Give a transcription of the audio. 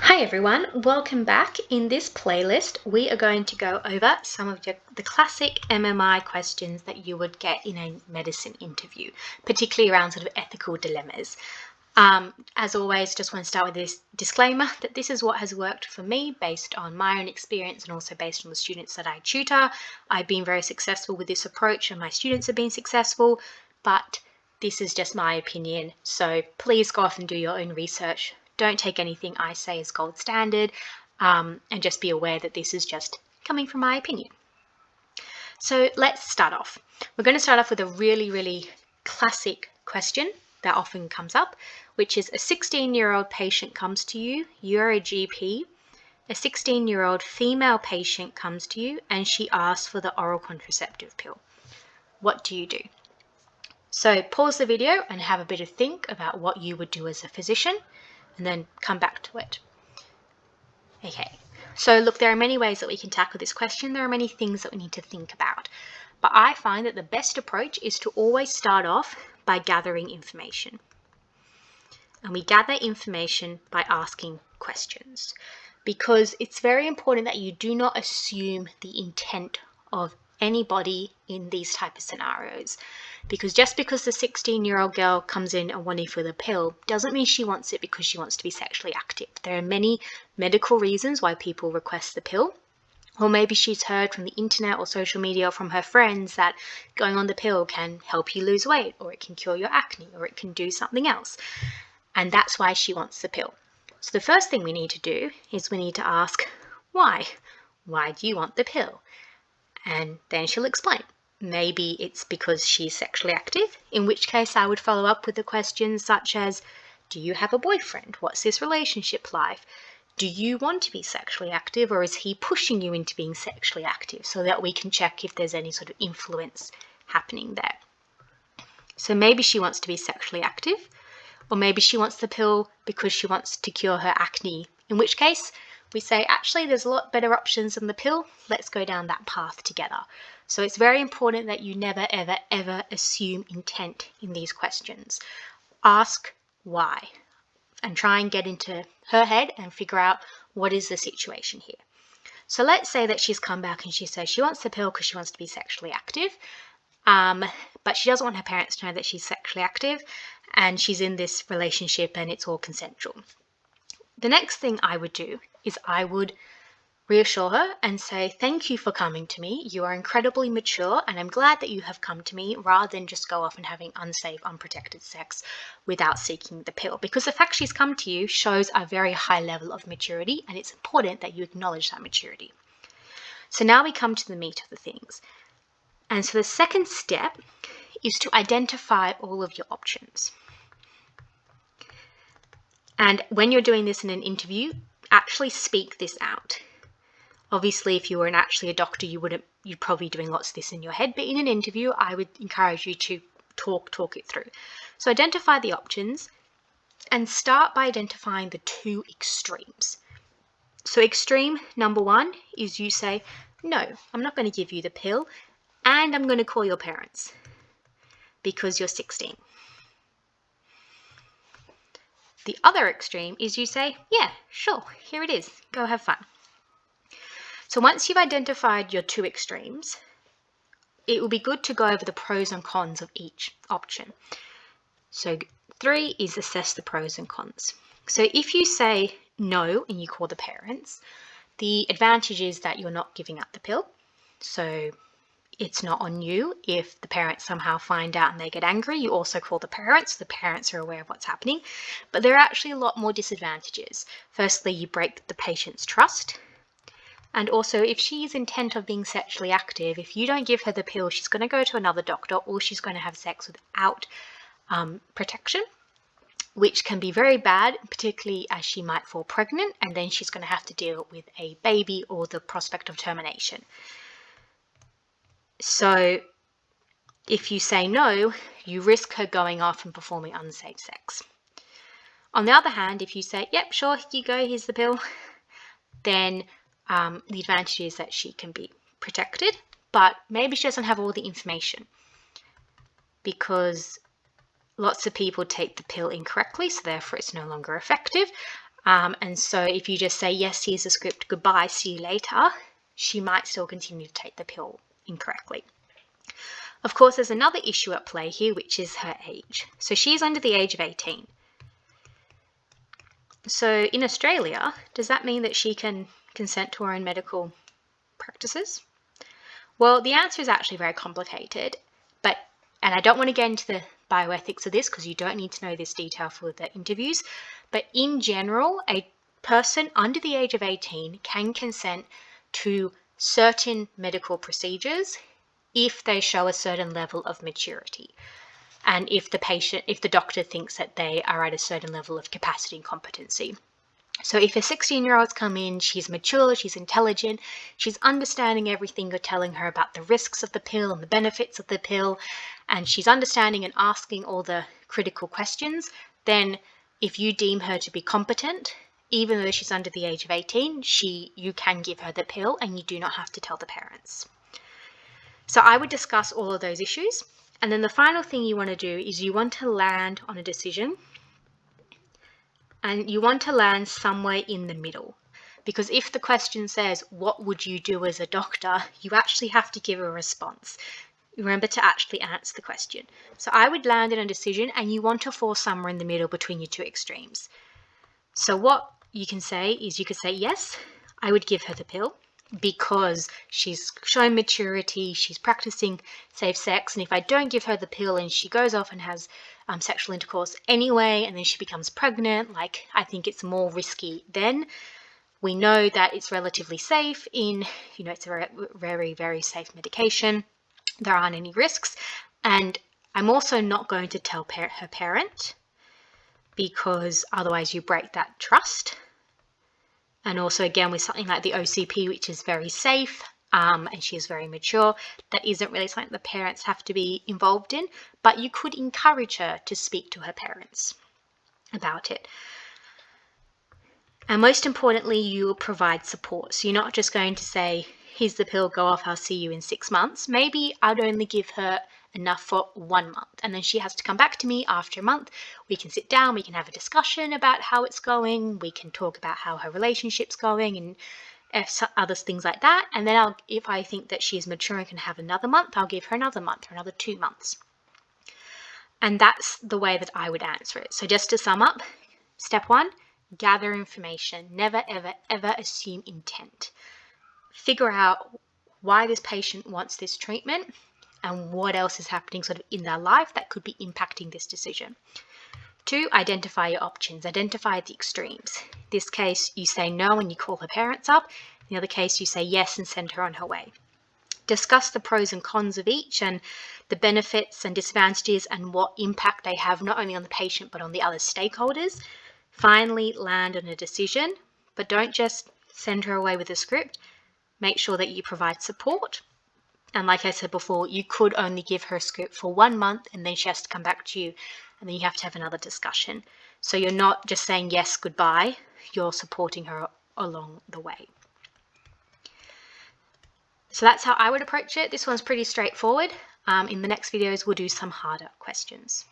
Hi everyone, welcome back. In this playlist, we are going to go over some of the classic MMI questions that you would get in a medicine interview, particularly around sort of ethical dilemmas. As always, just want to start with this disclaimer that this is what has worked for me based on my own experience and also based on the students that I tutor. I've been very successful with this approach and my students have been successful, but this is just my opinion. So please go off and do your own research. Don't take anything I say as gold standard, and just be aware that this is just coming from my opinion. So let's start off. We're going to start off with a really classic question that often comes up, which is a 16-year-old patient comes to you, you're a GP, a 16-year-old female patient comes to you and she asks for the oral contraceptive pill. What do you do? So pause the video and have a bit of think about what you would do as a physician and then come back to it. Okay, so look, there are many ways that we can tackle this question. There are many things that we need to think about. But I find that the best approach is to always start off by gathering information. And we gather information by asking questions, because it's very important that you do not assume the intent of anybody in these type of scenarios, because just because the 16-year-old girl comes in and wanting for the pill doesn't mean she wants it because she wants to be sexually active. There are many medical reasons why people request the pill, or maybe she's heard from the internet or social media or from her friends that going on the pill can help you lose weight, or it can cure your acne, or it can do something else, and that's why she wants the pill. So the first thing we need to do is we need to ask why. Why do you want the pill? And then she'll explain. Maybe it's because she's sexually active, in which case I would follow up with the questions such as, do you have a boyfriend? What's this relationship like? Do you want to be sexually active, or is he pushing you into being sexually active, so that we can check if there's any sort of influence happening there. So maybe she wants to be sexually active, or maybe she wants the pill because she wants to cure her acne, in which case we say, actually, there's a lot better options than the pill. Let's go down that path together. So it's very important that you never, ever assume intent in these questions. Ask why and try and get into her head and figure out what is the situation here. So let's say that she's come back and she says she wants the pill because she wants to be sexually active, but she doesn't want her parents to know that she's sexually active and she's in this relationship and it's all consensual. The next thing I would do is I would reassure her and say, thank you for coming to me. You are incredibly mature and I'm glad that you have come to me, rather than just go off and having unsafe, unprotected sex without seeking the pill. Because the fact she's come to you shows a very high level of maturity, and it's important that you acknowledge that maturity. So now we come to the meat of the things. And so the second step is to identify all of your options. And when you're doing this in an interview, actually speak this out. Obviously, if you were actually a doctor, you'd probably be doing lots of this in your head, but in an interview, I would encourage you to talk it through. So identify the options and start by identifying the two extremes. So extreme number one is you say, no, I'm not going to give you the pill, and I'm going to call your parents because you're 16. The other extreme is you say, yeah, sure, here it is, go have fun. So once you've identified your two extremes, it will be good to go over the pros and cons of each option. So 3 is assess the pros and cons. So if you say no and you call the parents, the advantage is that you're not giving up the pill. So it's not on you. If the parents somehow find out and they get angry, you also call the parents. The parents are aware of what's happening. But there are actually a lot more disadvantages. Firstly, you break the patient's trust. And also, if she's intent of being sexually active, if you don't give her the pill, she's going to go to another doctor, or she's going to have sex without protection, which can be very bad, particularly as she might fall pregnant, and then she's going to have to deal with a baby or the prospect of termination. So if you say no, you risk her going off and performing unsafe sex. On the other hand, if you say, yep, sure, here you go, here's the pill, then the advantage is that she can be protected, but maybe she doesn't have all the information, because lots of people take the pill incorrectly, so therefore it's no longer effective. And so if you just say, yes, here's the script, goodbye, see you later, she might still continue to take the pill incorrectly. Of course, there's another issue at play here, which is her age. So she's under the age of 18. So in Australia, does that mean that she can consent to her own medical practices? Well, the answer is actually very complicated, and I don't want to get into the bioethics of this because you don't need to know this detail for the interviews, but in general, a person under the age of 18 can consent to certain medical procedures if they show a certain level of maturity, and if the doctor thinks that they are at a certain level of capacity and competency. So if a 16-year-old's come in, she's mature, she's intelligent, she's understanding everything you're telling her about the risks of the pill and the benefits of the pill, and she's understanding and asking all the critical questions, then if you deem her to be competent, even though she's under the age of 18, you can give her the pill and you do not have to tell the parents. So I would discuss all of those issues. And then the final thing you want to do is you want to land on a decision, and you want to land somewhere in the middle. Because if the question says, what would you do as a doctor? You actually have to give a response. Remember to actually answer the question. So I would land in a decision, and you want to fall somewhere in the middle between your two extremes. So what you can say is, you could say, yes, I would give her the pill because she's shown maturity, she's practicing safe sex, and if I don't give her the pill and she goes off and has sexual intercourse anyway, and then she becomes pregnant, like, I think it's more risky then. We know that it's relatively safe it's a very, very safe medication. There aren't any risks. And I'm also not going to tell her parent, because otherwise you break that trust. And also, again, with something like the OCP, which is very safe, and she is very mature, that isn't really something the parents have to be involved in, but you could encourage her to speak to her parents about it. And most importantly, you will provide support. So you're not just going to say, here's the pill, go off, I'll see you in 6 months. Maybe I'd only give her enough for 1 month, and then she has to come back to me after a month. We can sit down, we can have a discussion about how it's going, we can talk about how her relationship's going and other things like that. And then if I think that she is mature and can have another month, I'll give her another month or another 2 months. And that's the way that I would answer it. So just to sum up, step 1, gather information. Never, ever, ever assume intent. Figure out why this patient wants this treatment and what else is happening sort of in their life that could be impacting this decision. 2, identify your options. Identify the extremes. In this case, you say no and you call her parents up. In the other case, you say yes and send her on her way. Discuss the pros and cons of each and the benefits and disadvantages and what impact they have not only on the patient but on the other stakeholders. Finally, land on a decision, but don't just send her away with a script. Make sure that you provide support. And like I said before, you could only give her a script for 1 month and then she has to come back to you and then you have to have another discussion. So you're not just saying yes, goodbye, you're supporting her along the way. So that's how I would approach it. This one's pretty straightforward. In the next videos, we'll do some harder questions.